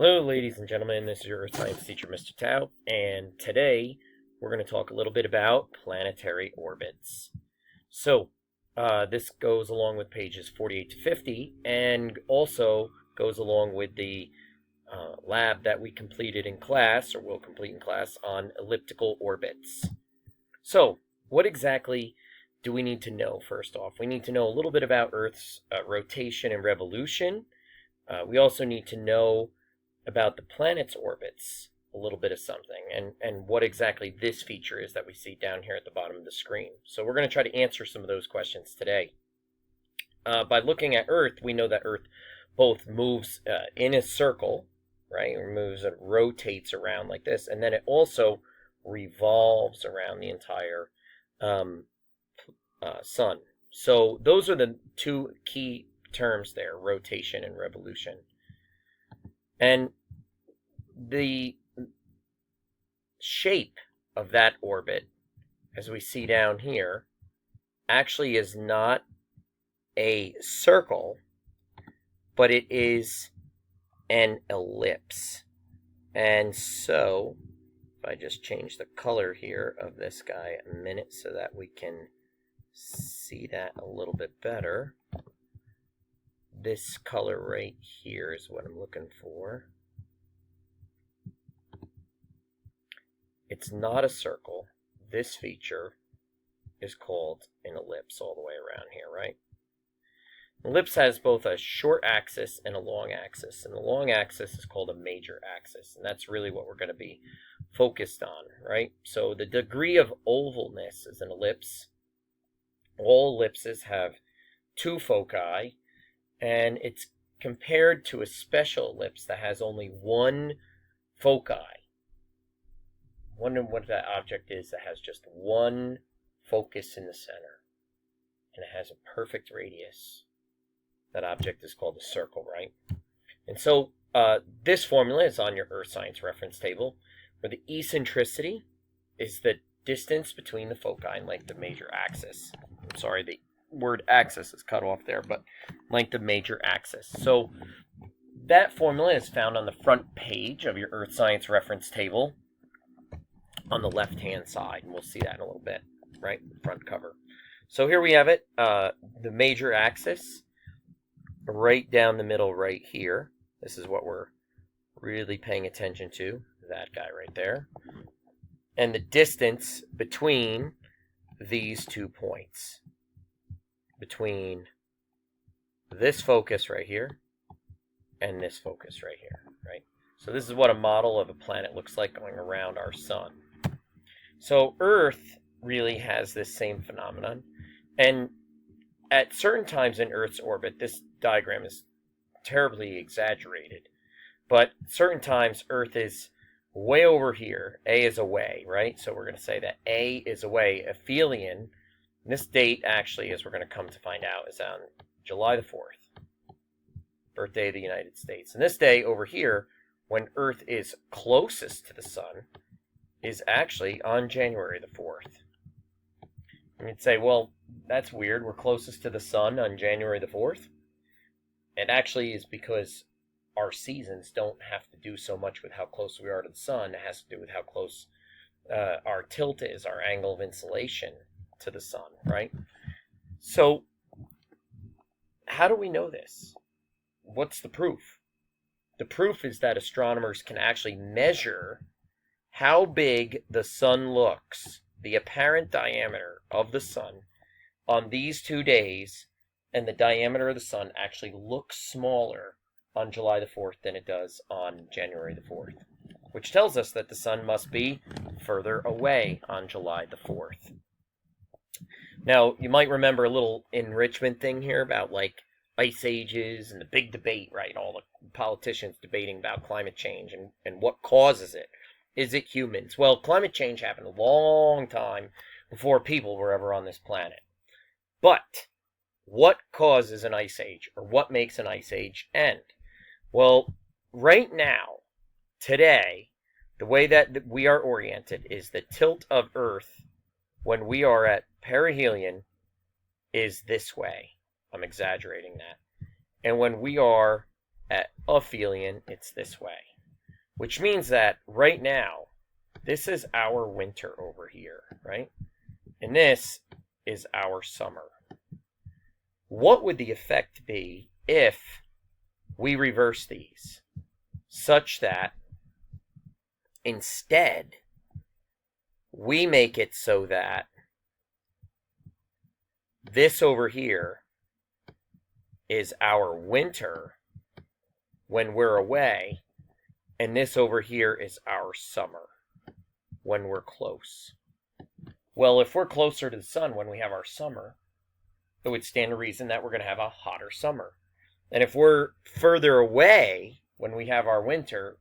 Hello, ladies and gentlemen. This is your Earth Science teacher, Mr. Tao, and today we're going to talk a little bit about planetary orbits. So, this goes along with pages 48 to 50, and also goes along with the lab that we completed in class, or will complete in class, on elliptical orbits. So, what exactly do we need to know first off? We need to know a little bit about Earth's rotation and revolution. We also need to know about the planet's orbits, a little bit of something, and what exactly this feature is that we see down here at the bottom of the screen. So we're going to try to answer some of those questions today. By looking at Earth, we know that Earth both moves in a circle, right? It moves, it rotates around like this, and then it also revolves around the entire sun. So those are the two key terms there, rotation and revolution. And the shape of that orbit, as we see down here, actually is not a circle, but it is an ellipse. And so, if I just change the color here of this guy a minute so that we can see that a little bit better. This color right here is what I'm looking for. It's not a circle. This feature is called an ellipse all the way around here, right? An ellipse has both a short axis and a long axis, and the long axis is called a major axis, and that's really what we're going to be focused on, right? So the degree of ovalness is an ellipse. All ellipses have two foci, and it's compared to a special ellipse that has only one foci. Wondering what that object is that has just one focus in the center, and it has a perfect radius. That object is called a circle, right? And so this formula is on your Earth Science reference table, where the eccentricity is the distance between the foci and length of major axis. I'm sorry, the word axis is cut off there, but length of major axis. So that formula is found on the front page of your Earth Science reference table on the left-hand side, and we'll see that in a little bit, right? Front cover. So here we have it, the major axis, right down the middle right here. This is what we're really paying attention to, that guy right there. And the distance between these 2 points, between this focus right here and this focus right here, right? So this is what a model of a planet looks like going around our sun. So Earth really has this same phenomenon, and at certain times in Earth's orbit, this diagram is terribly exaggerated, but certain times Earth is way over here. A is away, right? So we're going to say that A is away. Aphelion, this date actually, as we're going to come to find out, is on July the 4th, birthday of the United States. And this day over here, when Earth is closest to the sun, is actually on January the 4th. And you'd say, well, that's weird. We're closest to the sun on January the 4th. It actually is because our seasons don't have to do so much with how close we are to the sun. It has to do with how close our tilt is, our angle of insolation to the sun, right? So, how do we know this? What's the proof? The proof is that astronomers can actually measure how big the sun looks, the apparent diameter of the sun, on these 2 days, and the diameter of the sun actually looks smaller on July the 4th than it does on January the 4th, which tells us that the sun must be further away on July the 4th. Now, you might remember a little enrichment thing here about like ice ages and the big debate, right? All the politicians debating about climate change and what causes it. Is it humans? Well, climate change happened a long time before people were ever on this planet. But what causes an ice age, or what makes an ice age end? Well, right now, today, the way that we are oriented is the tilt of Earth when we are at perihelion is this way. I'm exaggerating that. And when we are at aphelion, it's this way. Which means that right now, this is our winter over here, right? And this is our summer. What would the effect be if we reverse these such that instead we make it so that this over here is our winter when we're away, and this over here is our summer when we're close? Well, if we're closer to the sun when we have our summer, it would stand to reason that we're going to have a hotter summer. And if we're further away when we have our winter,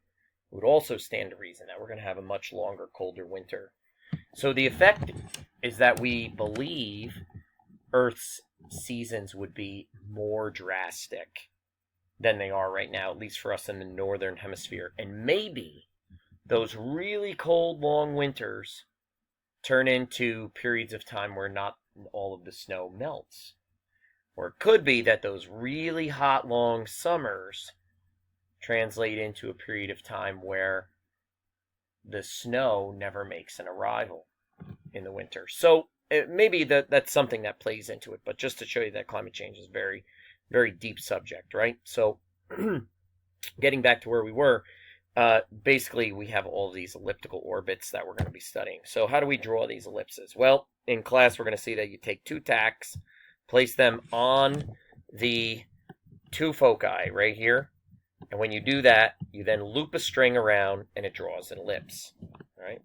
it would also stand to reason that we're going to have a much longer, colder winter. So the effect is that we believe Earth's seasons would be more drastic than they are right now, at least for us in the northern hemisphere. And maybe those really cold, long winters turn into periods of time where not all of the snow melts. Or it could be that those really hot, long summers translate into a period of time where the snow never makes an arrival in the winter. So maybe that's something that plays into it, but just to show you that climate change is a very, very deep subject, right? So getting back to where we were, basically we have all these elliptical orbits that we're going to be studying. So how do we draw these ellipses? Well, in class we're going to see that you take two tacks, place them on the two foci right here, and when you do that, you then loop a string around and it draws an ellipse, right?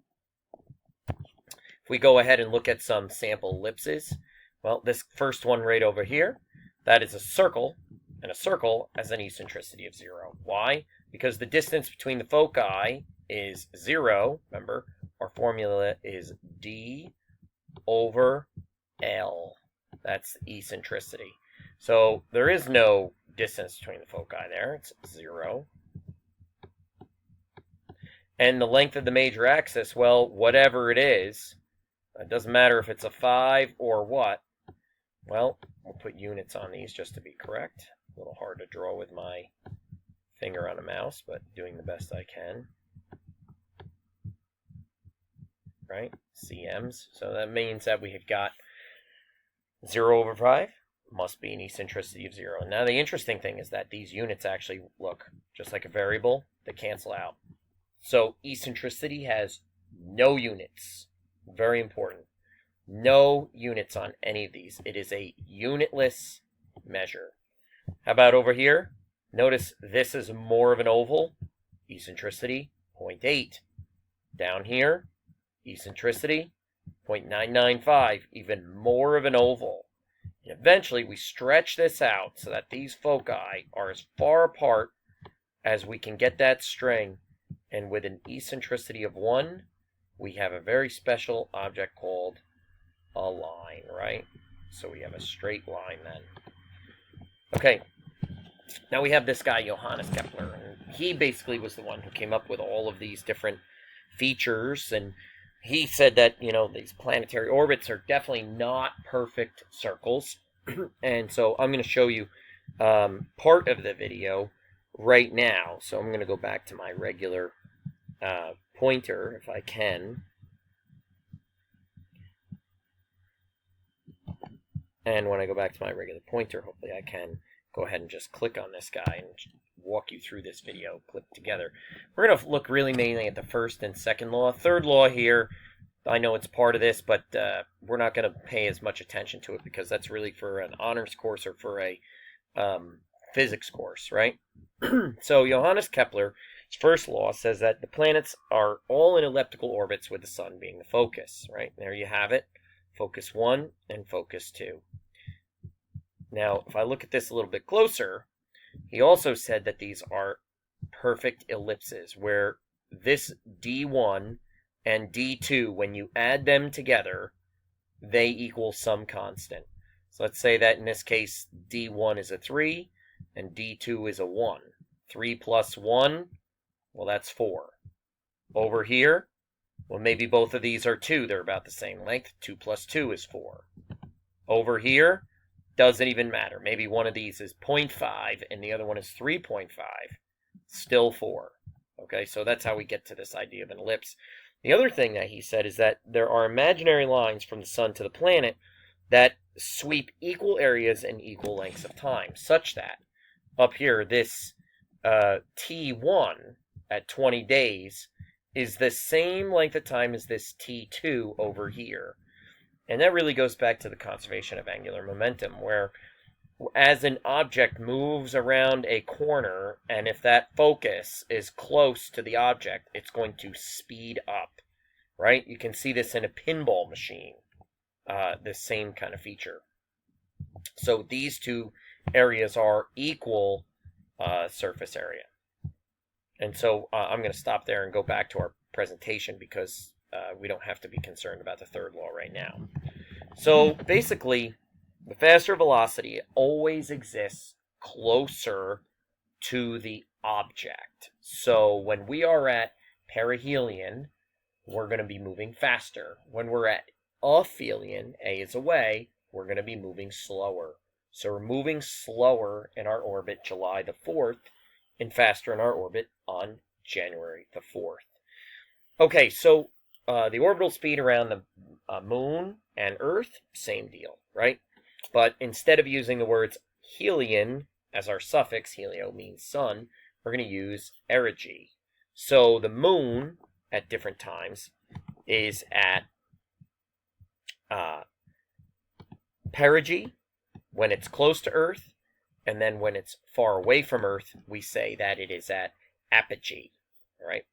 If we go ahead and look at some sample ellipses, well, this first one right over here, that is a circle, and a circle has an eccentricity of 0. Why? Because the distance between the foci is 0. Remember, our formula is d over L. That's the eccentricity. So there is no distance between the foci there. It's 0. And the length of the major axis, well, whatever it is, it doesn't matter if it's a 5 or what. Well, we'll put units on these just to be correct. A little hard to draw with my finger on a mouse, but doing the best I can. Right? CMs. So that means that we have got 0 over 5 must be an eccentricity of 0. And now the interesting thing is that these units actually look just like a variable. They cancel out. So eccentricity has no units. Very important. No units on any of these. It is a unitless measure. How about over here? Notice this is more of an oval. Eccentricity, 0.8. Down here, eccentricity, 0.995. Even more of an oval. And eventually, we stretch this out so that these foci are as far apart as we can get that string. And with an eccentricity of 1, we have a very special object called a line, right? So we have a straight line then. Okay, now we have this guy, Johannes Kepler, and he basically was the one who came up with all of these different features, and he said that, you know, these planetary orbits are definitely not perfect circles, and so I'm going to show you part of the video right now. So I'm going to go back to my regular pointer, if I can. And when I go back to my regular pointer, hopefully I can go ahead and just click on this guy and walk you through this video clipped together. We're going to look really mainly at the first and second law. Third law here, I know it's part of this, but we're not going to pay as much attention to it because that's really for an honors course or for a physics course, right? So Johannes Kepler, his first law says that the planets are all in elliptical orbits with the sun being the focus, right? There you have it. Focus 1 and focus 2. Now, if I look at this a little bit closer, he also said that these are perfect ellipses, where this D1 and D2, when you add them together, they equal some constant. So let's say that in this case, D1 is a 3 and D2 is a 1. 3 plus 1, well, that's 4. Over here, well, maybe both of these are 2. They're about the same length. 2 plus 2 is 4. Over here, doesn't even matter. Maybe one of these is 0.5 and the other one is 3.5. Still 4. Okay, so that's how we get to this idea of an ellipse. The other thing that he said is that there are imaginary lines from the sun to the planet that sweep equal areas and equal lengths of time, such that up here, this T1 at 20 days is the same length of time as this T2 over here. And that really goes back to the conservation of angular momentum, where as an object moves around a corner, and if that focus is close to the object, it's going to speed up, right? You can see this in a pinball machine, the same kind of feature. So these two areas are equal surface area. And so I'm going to stop there and go back to our presentation because we don't have to be concerned about the third law right now. So basically, the faster velocity always exists closer to the object. So when we are at perihelion, we're going to be moving faster. When we're at aphelion, A is away, we're going to be moving slower. So we're moving slower in our orbit July the 4th and faster in our orbit on January the 4th. Okay, so the orbital speed around the moon and Earth, same deal, right? But instead of using the words helion as our suffix, helio means sun, we're going to use erigee. So the moon at different times is at perigee when it's close to Earth, and then when it's far away from Earth, we say that it is at apogee, all right?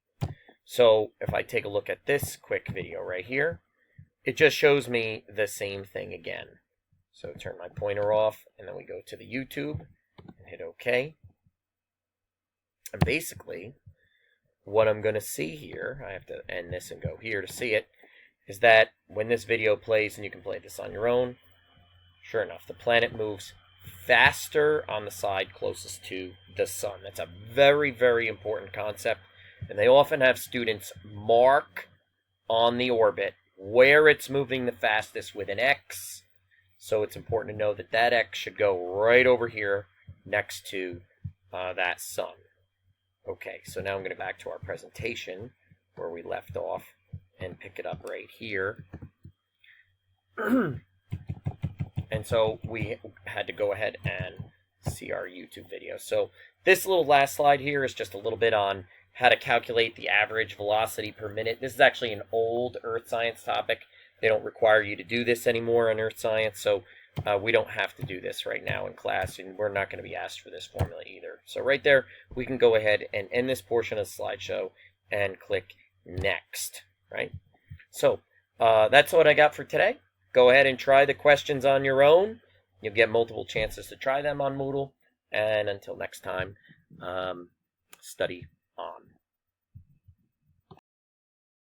So if I take a look at this quick video right here, it just shows me the same thing again. So turn my pointer off, and then we go to the YouTube and hit OK. And basically, what I'm going to see here, I have to end this and go here to see it, is that when this video plays, and you can play this on your own, sure enough, the planet moves faster on the side closest to the sun. That's a very, very important concept. And they often have students mark on the orbit where it's moving the fastest with an X. So it's important to know that that X should go right over here next to that sun. Okay, so now I'm going to back to our presentation where we left off and pick it up right here. And so we had to go ahead and see our YouTube video. So this little last slide here is just a little bit on how to calculate the average velocity per minute. This is actually an old earth science topic. They don't require you to do this anymore in earth science, so we don't have to do this right now in class, and we're not going to be asked for this formula either. So right there, we can go ahead and end this portion of the slideshow and click Next, right? So that's what I got for today. Go ahead and try the questions on your own. You'll get multiple chances to try them on Moodle. And until next time, study